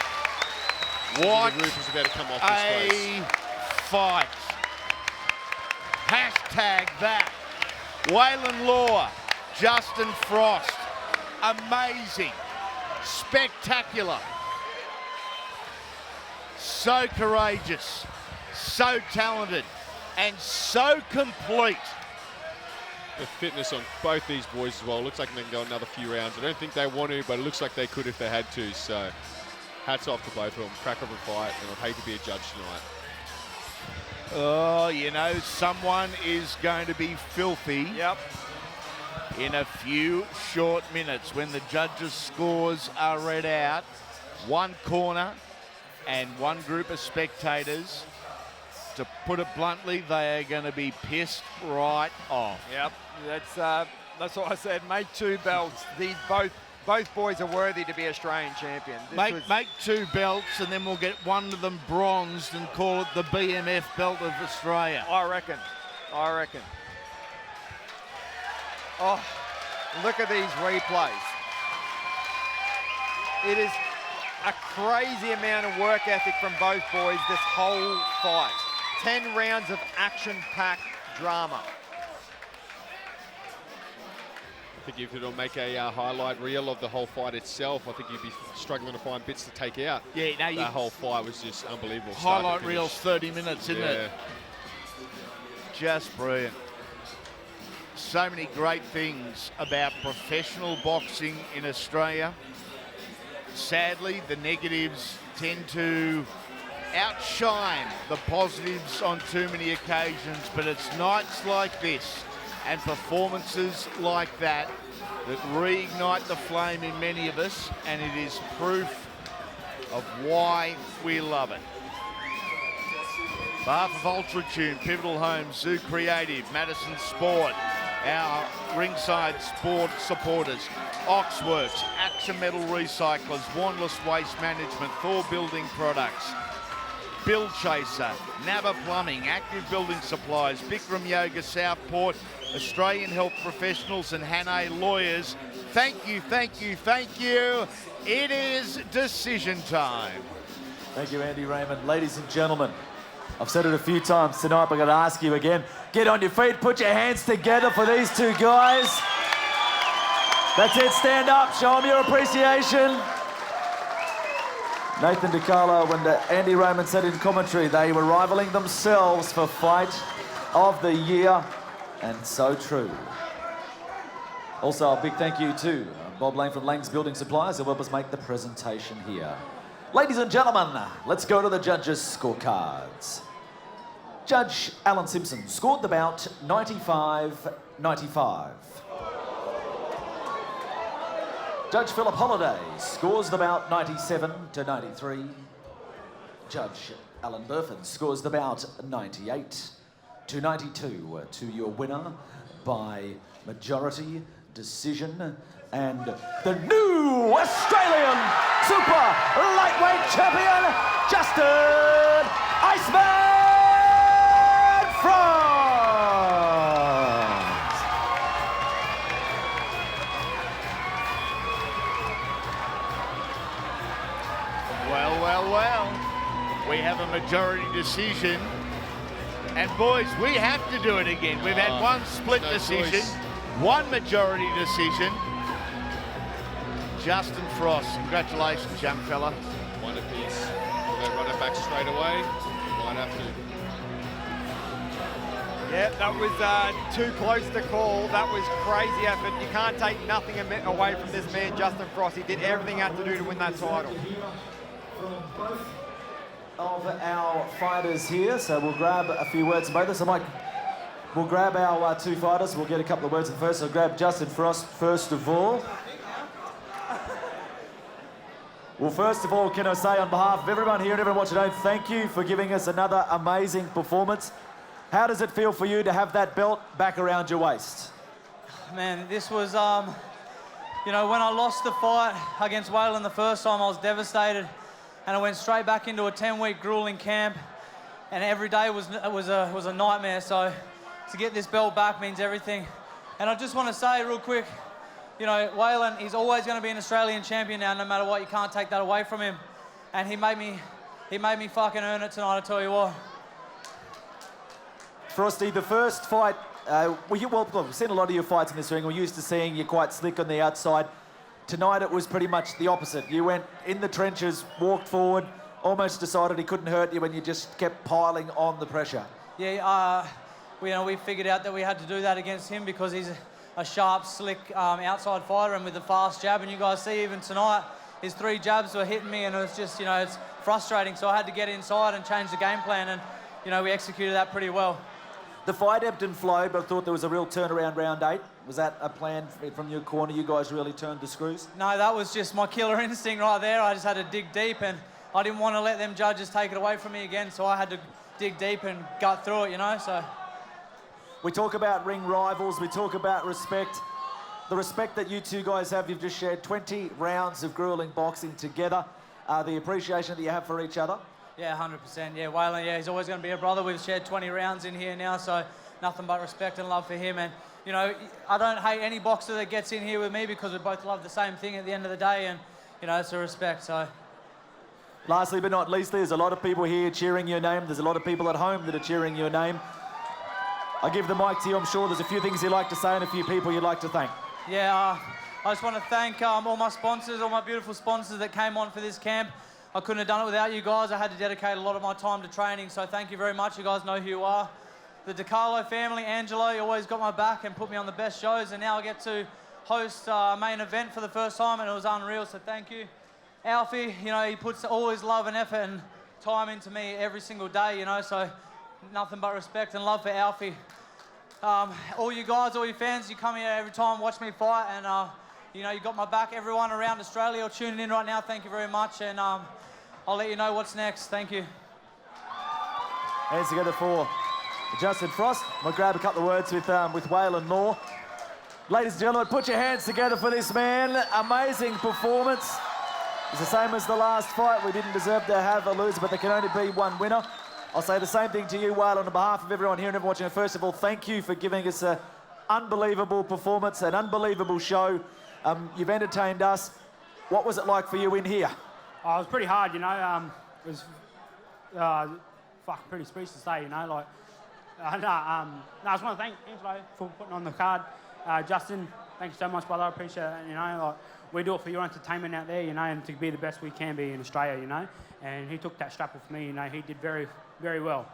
What the roof is about to come off this place. a fight. Hashtag that. Waylon Law, Justin Frost. Amazing. Spectacular. So courageous. So talented. And so complete. The fitness on both these boys as well. Looks like they can go another few rounds. I don't think they want to, but it looks like they could if they had to. So hats off to both of them. Crack of a fight, and I'd hate to be a judge tonight. Oh, you know, someone is going to be filthy. Yep. In a few short minutes when the judges' scores are read out. One corner and one group of spectators. To put it bluntly, they are going to be pissed right off. Yep. That's what I said. Make 2 belts. These both boys are worthy to be Australian champion. Make 2 belts, and then we'll get one of them bronzed and call it the BMF belt of Australia. I reckon. Oh, look at these replays. It is a crazy amount of work ethic from both boys this whole fight. 10 rounds of action-packed drama. I think if it'll make a highlight reel of the whole fight itself, I think you'd be struggling to find bits to take out. Yeah, no, the whole fight was just unbelievable. Highlight reel's 30 minutes, isn't it? Just brilliant. So many great things about professional boxing in Australia. Sadly, the negatives tend to outshine the positives on too many occasions, but it's nights like this and performances like that that reignite the flame in many of us, and it is proof of why we love it. On behalf of Ultra Tune, Pivotal Homes, Zoo Creative, Madison Sport, our ringside sport supporters, Oxworks, Action Metal Recyclers, Warnless Waste Management, Thor Building Products, Bill Chaser, Nabba Plumbing, Active Building Supplies, Bikram Yoga Southport, Australian Health Professionals, and Hannay Lawyers. Thank you, thank you, thank you. It is decision time. Thank you, Andy Raymond. Ladies and gentlemen, I've said it a few times tonight, but I'm going to ask you again. Get on your feet, put your hands together for these 2 guys. That's it, stand up, show them your appreciation. Nathan DiCarlo and Andy Raymond said in commentary they were rivaling themselves for fight of the year, and so true. Also, a big thank you to Bob Lane from Lane's Building Supplies who helped us make the presentation here. Ladies and gentlemen, let's go to the judges' scorecards. Judge Alan Simpson scored the bout 95-95. Judge Philip Holliday scores the bout 97-93. Judge Alan Burford scores the bout 98-92 to your winner by majority decision, and the new Australian super lightweight champion, Justin Iceman Frost. Well. We have a majority decision. And boys, we have to do it again. We've had one split decision. One majority decision. Justin Frost, congratulations, young fella. One apiece. Will they run it back straight away? Might have to. Yeah, that was too close to call. That was crazy effort. You can't take nothing away from this man, Justin Frost. He did everything he had to do to win that title. Of our fighters here, so we'll grab a few words about this. We'll grab our two fighters. We'll get a couple of words first. So grab Justin Frost first of all. Well, first of all, can I say on behalf of everyone here and everyone watching at home, thank you for giving us another amazing performance. How does it feel for you to have that belt back around your waist? Man, this was, you know, when I lost the fight against Waylon the first time, I was devastated, and I went straight back into a 10-week grueling camp, and every day was a nightmare. So to get this belt back means everything. And I just want to say real quick, you know, Waylon, he's always going to be an Australian champion now, no matter what. You can't take that away from him. And he made me fucking earn it tonight, I tell you what. Frosty, the first fight, we've seen a lot of your fights in this ring. We're used to seeing you quite slick on the outside. Tonight it was pretty much the opposite. You went in the trenches, walked forward, almost decided he couldn't hurt you, and you just kept piling on the pressure. Yeah, we figured out that we had to do that against him because he's a sharp, slick outside fighter, and with a fast jab. And you guys see even tonight, his 3 jabs were hitting me, and it was just, you know, it's frustrating. So I had to get inside and change the game plan, and, you know, we executed that pretty well. The fight ebbed and flowed, but I thought there was a real turnaround round 8. Was that a plan from your corner? You guys really turned the screws? No, that was just my killer instinct right there. I just had to dig deep, and I didn't want to let them judges take it away from me again, so I had to dig deep and gut through it, you know, so. We talk about ring rivals, we talk about respect. The respect that you two guys have, you've just shared 20 rounds of grueling boxing together. The appreciation that you have for each other. Yeah, 100%. Yeah, Waylon, yeah, he's always going to be a brother. We've shared 20 rounds in here now, so nothing but respect and love for him. And, you know, I don't hate any boxer that gets in here with me because we both love the same thing at the end of the day, and, you know, it's a respect, so. Lastly but not least, there's a lot of people here cheering your name. There's a lot of people at home that are cheering your name. I give the mic to you. I'm sure there's a few things you'd like to say and a few people you'd like to thank. Yeah, I just want to thank all my sponsors, all my beautiful sponsors that came on for this camp. I couldn't have done it without you guys. I had to dedicate a lot of my time to training, so thank you very much. You guys know who you are. The DiCarlo family, Angelo, you always got my back and put me on the best shows, and now I get to host a main event for the first time, and it was unreal, so thank you. Alfie, you know, he puts all his love and effort and time into me every single day, you know, so nothing but respect and love for Alfie. All you guys, all your fans, you come here every time, watch me fight, and you know, you got my back. Everyone around Australia tuning in right now, thank you very much, and I'll let you know what's next. Thank you. Hands together for Justin Frost. We'll grab a couple of words with Waylon Law. Ladies and gentlemen, put your hands together for this man. Amazing performance. It's the same as the last fight. We didn't deserve to have a loser, but there can only be one winner. I'll say the same thing to you, Waylon, on behalf of everyone here and everyone watching. First of all, thank you for giving us an unbelievable performance, an unbelievable show. You've entertained us. What was it like for you in here? Oh, it was pretty hard, you know. It was fucking pretty speech to say, you know. Like, I just want to thank Angelo for putting on the card. Justin, thank you so much, brother. I appreciate it. You know, like, we do it for your entertainment out there, you know, and to be the best we can be in Australia, you know. And he took that strap off me, you know. He did very, very well.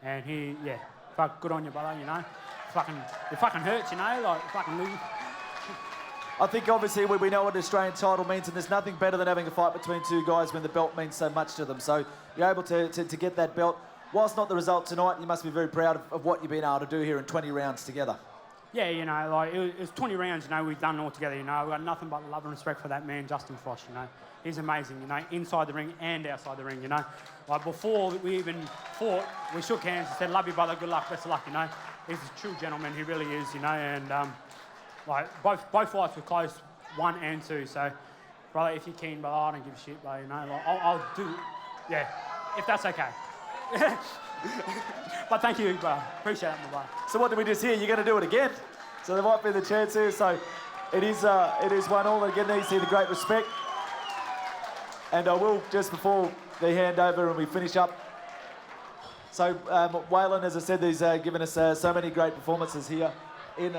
And he, yeah, fuck, good on you, brother, you know. It fucking hurts, you know, like, fucking lose. I think obviously we know what the Australian title means, and there's nothing better than having a fight between two guys when the belt means so much to them. So you're able to get that belt. Whilst not the result tonight, you must be very proud of what you've been able to do here in 20 rounds together. Yeah, you know, like, it was 20 rounds, you know, we've done all together, you know. I've got nothing but love and respect for that man, Justin Frost, you know. He's amazing, you know, inside the ring and outside the ring, you know. Like, before we even fought, we shook hands and said, love you, brother, good luck, best of luck, you know. He's a true gentleman, he really is, you know, and, like, both fights were close, 1 and 2, so, brother, if you're keen, brother, I don't give a shit, brother, you know. Like, I'll do, yeah, if that's okay. But thank you, brother. Appreciate it, my brother. So what did we just hear? You're going to do it again. So there might be the chance here. So it is 1-1. Again, there you see the great respect. And I will, just before they hand over and we finish up. So Waylon, as I said, he's given us so many great performances here in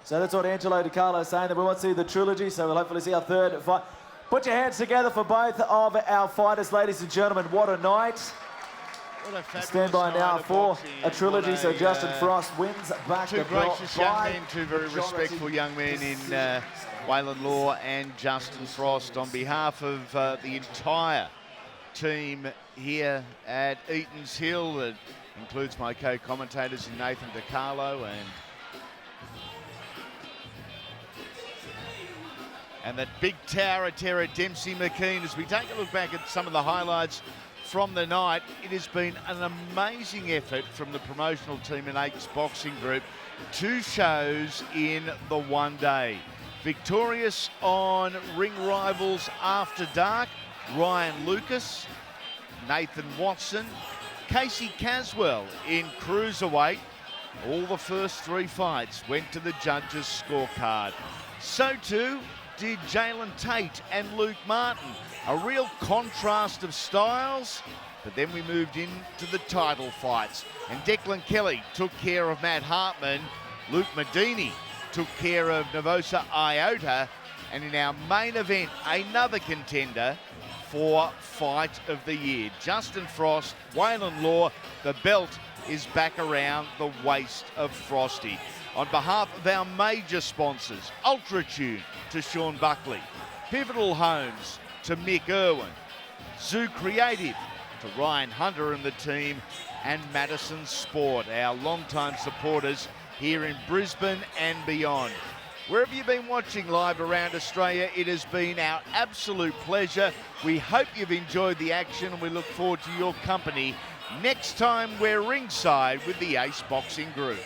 So that's what Angelo DiCarlo is saying, that we won't see the trilogy, so we'll hopefully see our third fight. Put your hands together for both of our fighters, ladies and gentlemen. What a night. What a fabulous Stand by night now of for boxing, a trilogy, so Justin Frost wins back two the belt. gracious young men, two very respectful young men in Waylon Law and Justin Frost. On behalf of the entire team here at Eaton's Hill, that includes my co-commentators in Nathan DiCarlo and that big tower terror Dempsey McKean. As we take a look back at some of the highlights from the night, it has been an amazing effort from the promotional team in Ace Boxing Group. 2 shows in the one day. Victorious on Ring Rivals After Dark, Ryan Lucas, Nathan Watson, Casey Caswell in Cruiserweight. All the first 3 fights went to the judges' scorecard. So too did Jalen Tate and Luke Martin. A real contrast of styles, but then we moved into the title fights. And Declan Kelly took care of Matt Hartman. Luke Medini took care of Novosa Iota. And in our main event, another contender for Fight of the Year. Justin Frost, Waylon Law, the belt is back around the waist of Frosty. On behalf of our major sponsors, UltraTune to Sean Buckley, Pivotal Homes to Mick Irwin, Zoo Creative to Ryan Hunter and the team, and Madison Sport, our longtime supporters here in Brisbane and beyond. Wherever you've been watching live around Australia, it has been our absolute pleasure. We hope you've enjoyed the action, and we look forward to your company next time we're ringside with the Ace Boxing Group.